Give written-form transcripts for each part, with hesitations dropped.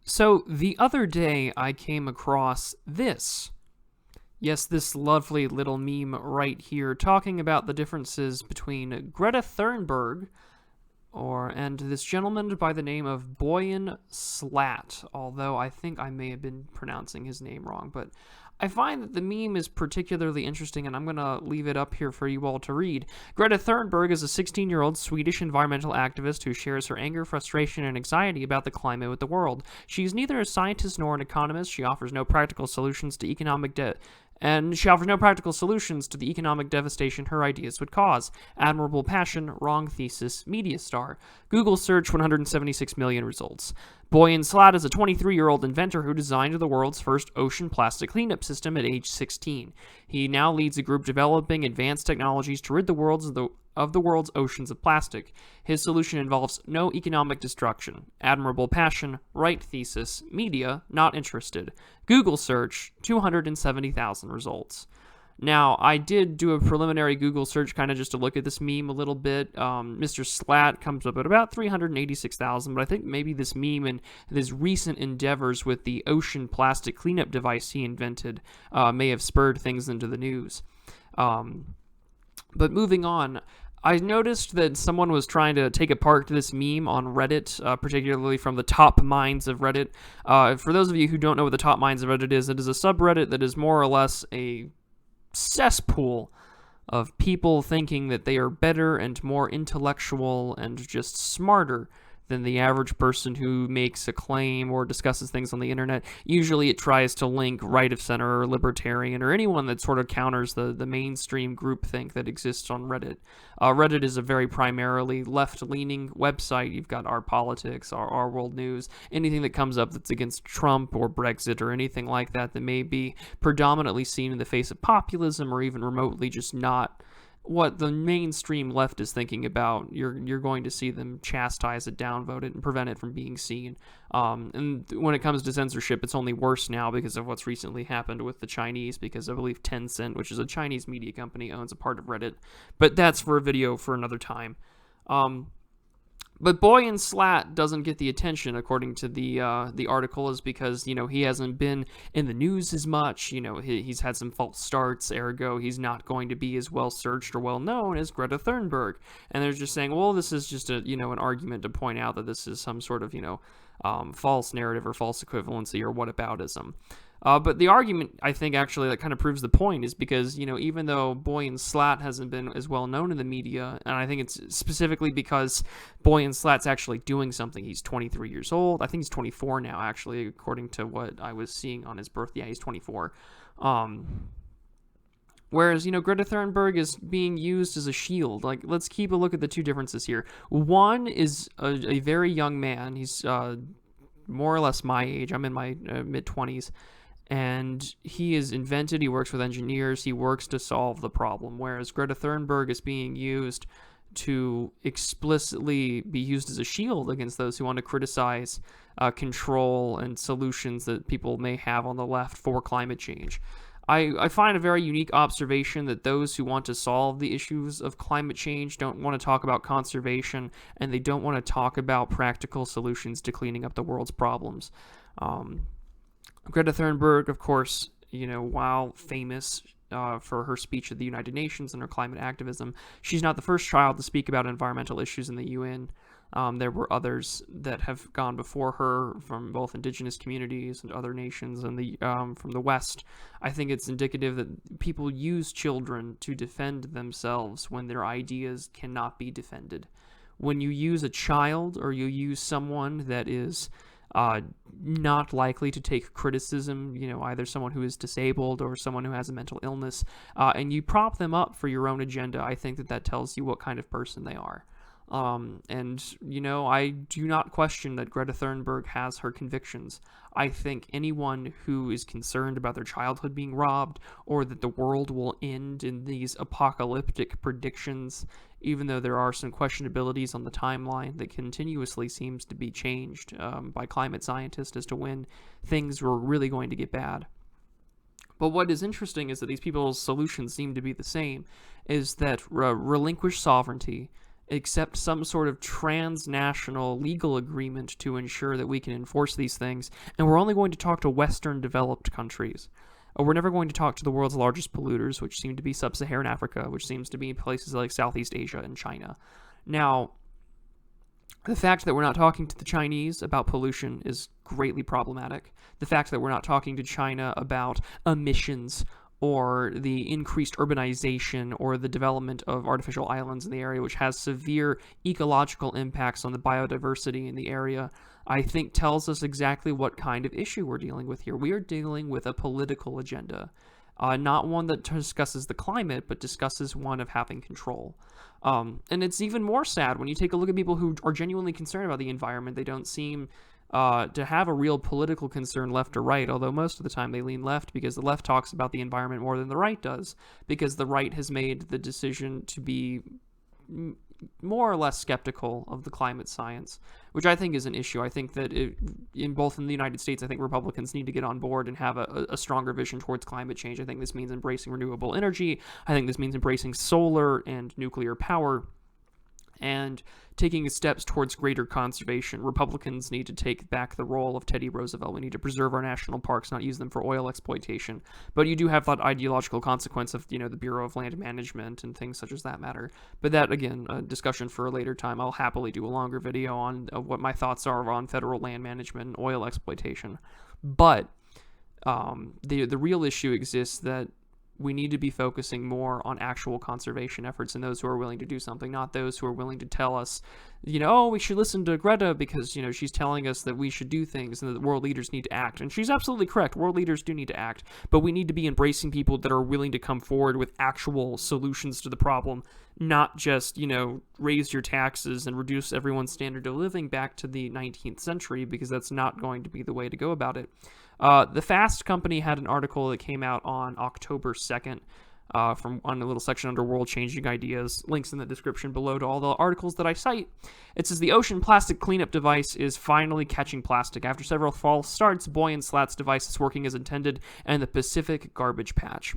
So the other day I came across this. Yes, this lovely little meme right here talking about the differences between Greta Thunberg and this gentleman by the name of Boyan Slat, although I think I may have been pronouncing his name wrong, but I find that the meme is particularly interesting, and I'm going to leave it up here for you all to read. Greta Thunberg is a 16-year-old Swedish environmental activist who shares her anger, frustration, and anxiety about the climate with the world. She is neither a scientist nor an economist. She offers no practical solutions to the economic devastation her ideas would cause. Admirable passion, wrong thesis, media star. Google search 176 million results. Boyan Slat is a 23-year-old inventor who designed the world's first ocean plastic cleanup system at age 16. He now leads a group developing advanced technologies to rid the world's oceans of plastic. His solution involves no economic destruction. Admirable passion, right thesis, media, not interested. Google search, 270,000 results. Now, I did do a preliminary Google search kind of just to look at this meme a little bit. Mr. Slat comes up at about 386,000, but I think maybe this meme and his recent endeavors with the ocean plastic cleanup device he invented may have spurred things into the news. But moving on, I noticed that someone was trying to take apart this meme on Reddit, particularly from the top minds of Reddit. For those of you who don't know what the top minds of Reddit is, it is a subreddit that is more or less a cesspool of people thinking that they are better and more intellectual and just smarter than the average person who makes a claim or discusses things on the internet. Usually it tries to link right of center or libertarian or anyone that sort of counters the mainstream groupthink that exists on Reddit. Reddit is a very primarily left-leaning website. You've got Our Politics, Our World News, anything that comes up that's against Trump or Brexit or anything like that may be predominantly seen in the face of populism or even remotely just not what the mainstream left is thinking about. You're going to see them chastise it, downvote it, and prevent it from being seen. And when it comes to censorship, it's only worse now because of what's recently happened with the Chinese, because I believe Tencent, which is a Chinese media company, owns a part of Reddit. But that's for a video for another time. But Boyan Slat doesn't get the attention, according to the article, is because, he hasn't been in the news as much. He's had some false starts, ergo he's not going to be as well searched or well known as Greta Thunberg. And they're just saying, well, this is just an argument to point out that this is some sort of, false narrative or false equivalency or whataboutism. But the argument, I think, actually, that kind of proves the point is because, even though Boyan Slat hasn't been as well known in the media, and I think it's specifically because Boyan Slat's actually doing something. He's 23 years old. I think he's 24 now, actually, according to what I was seeing on his birthday. Yeah, he's 24. Whereas, Greta Thunberg is being used as a shield. Like, let's keep a look at the two differences here. One is a very young man. He's more or less my age. I'm in my mid-20s. And he he works with engineers, he works to solve the problem, whereas Greta Thunberg is being used to explicitly be used as a shield against those who want to criticize control and solutions that people may have on the left for climate change. I find a very unique observation that those who want to solve the issues of climate change don't want to talk about conservation, and they don't want to talk about practical solutions to cleaning up the world's problems. Greta Thunberg, of course, while famous for her speech at the United Nations and her climate activism, she's not the first child to speak about environmental issues in the UN. There were others that have gone before her from both indigenous communities and other nations and from the West. I think it's indicative that people use children to defend themselves when their ideas cannot be defended. When you use a child or you use someone that is not likely to take criticism, either someone who is disabled or someone who has a mental illness, and you prop them up for your own agenda, I think that tells you what kind of person they are. I do not question that Greta Thunberg has her convictions. I think anyone who is concerned about their childhood being robbed or that the world will end in these apocalyptic predictions, even though there are some questionabilities on the timeline that continuously seems to be changed by climate scientists as to when things were really going to get bad. But what is interesting is that these people's solutions seem to be the same, is that relinquish sovereignty accept some sort of transnational legal agreement to ensure that we can enforce these things, and we're only going to talk to Western developed countries. We're never going to talk to the world's largest polluters, which seem to be sub-Saharan Africa, which seems to be places like Southeast Asia and China. Now, the fact that we're not talking to the Chinese about pollution is greatly problematic. The fact that we're not talking to China about emissions or the increased urbanization or the development of artificial islands in the area, which has severe ecological impacts on the biodiversity in the area, I think tells us exactly what kind of issue we're dealing with here. We are dealing with a political agenda, not one that discusses the climate, but discusses one of having control. And it's even more sad when you take a look at people who are genuinely concerned about the environment. They don't seem to have a real political concern left or right, although most of the time they lean left because the left talks about the environment more than the right does, because the right has made the decision to be more or less skeptical of the climate science, which I think is an issue. I think that in the United States, I think Republicans need to get on board and have a stronger vision towards climate change. I think this means embracing renewable energy. I think this means embracing solar and nuclear power and taking steps towards greater conservation. Republicans need to take back the role of Teddy Roosevelt. We need to preserve our national parks, not use them for oil exploitation. But you do have that ideological consequence of, the Bureau of Land Management and things such as that matter. But that, again, a discussion for a later time. I'll happily do a longer video on what my thoughts are on federal land management and oil exploitation. But the real issue exists that we need to be focusing more on actual conservation efforts and those who are willing to do something, not those who are willing to tell us, we should listen to Greta because, she's telling us that we should do things and that world leaders need to act. And she's absolutely correct. World leaders do need to act, but we need to be embracing people that are willing to come forward with actual solutions to the problem, not just, raise your taxes and reduce everyone's standard of living back to the 19th century, because that's not going to be the way to go about it. The FastCompany had an article that came out on October 2nd on a little section under World Changing Ideas. Links in the description below to all the articles that I cite. It says the ocean plastic cleanup device is finally catching plastic. After several false starts, Boyan Slat's device is working as intended, and the Pacific Garbage Patch.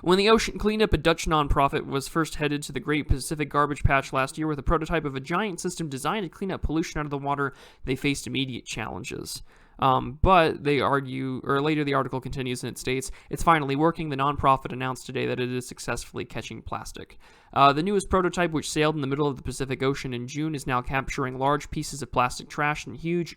When the Ocean Cleanup, a Dutch nonprofit, was first headed to the Great Pacific Garbage Patch last year with a prototype of a giant system designed to clean up pollution out of the water, they faced immediate challenges. But they argue, or later the article continues and it states, it's finally working. The nonprofit announced today that it is successfully catching plastic. The newest prototype, which sailed in the middle of the Pacific Ocean in June, is now capturing large pieces of plastic trash and huge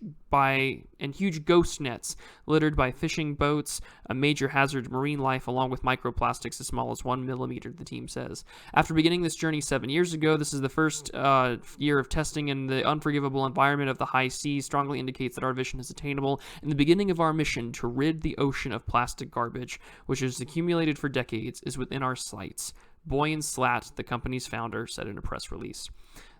ghost nets littered by fishing boats, a major hazard to marine life, along with microplastics as small as 1 millimeter, the team says. After beginning this journey 7 years ago, this is the first year of testing in the unforgivable environment of the high seas, strongly indicates that our vision is attainable, and the beginning of our mission to rid the ocean of plastic garbage, which has accumulated for decades, is within our sights. Boyan Slat, the company's founder, said in a press release.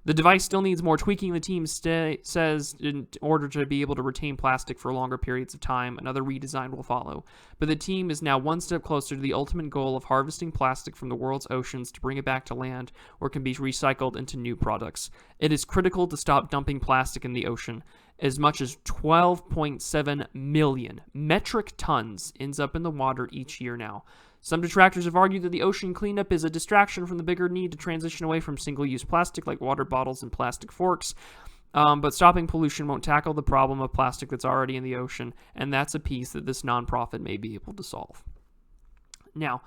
The device still needs more tweaking, the team says, in order to be able to retain plastic for longer periods of time. Another redesign will follow. But the team is now one step closer to the ultimate goal of harvesting plastic from the world's oceans to bring it back to land where it can be recycled into new products. It is critical to stop dumping plastic in the ocean. As much as 12.7 million metric tons ends up in the water each year now. Some detractors have argued that the ocean cleanup is a distraction from the bigger need to transition away from single-use plastic like water bottles and plastic forks. But stopping pollution won't tackle the problem of plastic that's already in the ocean, and that's a piece that this nonprofit may be able to solve. Now,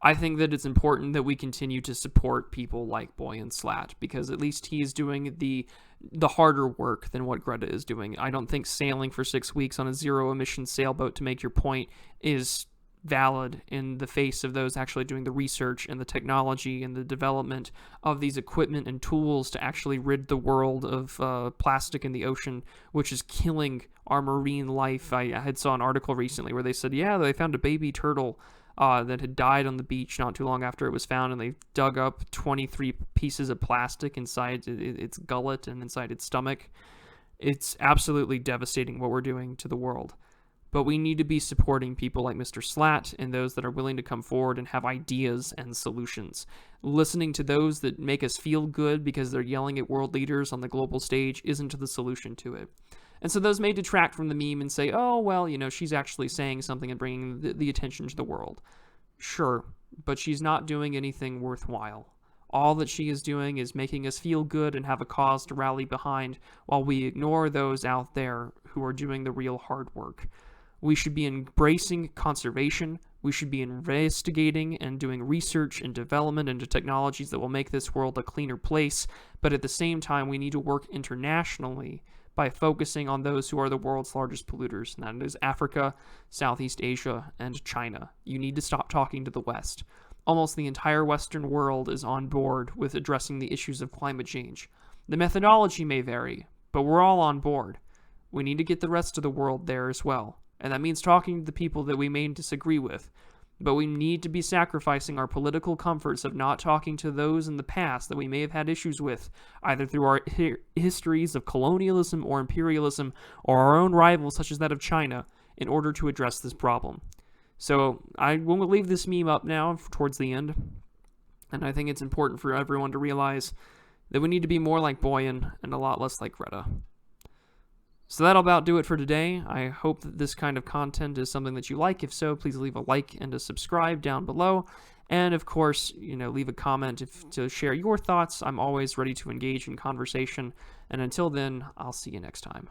I think that it's important that we continue to support people like Boyan Slat, because at least he is doing the harder work than what Greta is doing. I don't think sailing for 6 weeks on a zero-emission sailboat to make your point is valid in the face of those actually doing the research and the technology and the development of these equipment and tools to actually rid the world of plastic in the ocean, which is killing our marine life. I had saw an article recently where they said, they found a baby turtle that had died on the beach not too long after it was found, and they dug up 23 pieces of plastic inside its gullet and inside its stomach. It's absolutely devastating what we're doing to the world. But we need to be supporting people like Mr. Slat and those that are willing to come forward and have ideas and solutions. Listening to those that make us feel good because they're yelling at world leaders on the global stage isn't the solution to it. And so those may detract from the meme and say, she's actually saying something and bringing the attention to the world. Sure, but she's not doing anything worthwhile. all that she is doing is making us feel good and have a cause to rally behind, while we ignore those out there who are doing the real hard work. We should be embracing conservation. We should be investigating and doing research and development into technologies that will make this world a cleaner place, but at the same time, we need to work internationally by focusing on those who are the world's largest polluters, and that is Africa, Southeast Asia, and China. You need to stop talking to the West. Almost the entire Western world is on board with addressing the issues of climate change. The methodology may vary, but we're all on board. We need to get the rest of the world there as well. And that means talking to the people that we may disagree with. But we need to be sacrificing our political comforts of not talking to those in the past that we may have had issues with, either through our histories of colonialism or imperialism, or our own rivals such as that of China, in order to address this problem. So I will leave this meme up now towards the end, and I think it's important for everyone to realize that we need to be more like Boyan and a lot less like Greta. So that'll about do it for today. I hope that this kind of content is something that you like. If so, please leave a like and a subscribe down below. And of course, leave a comment to share your thoughts. I'm always ready to engage in conversation. And until then, I'll see you next time.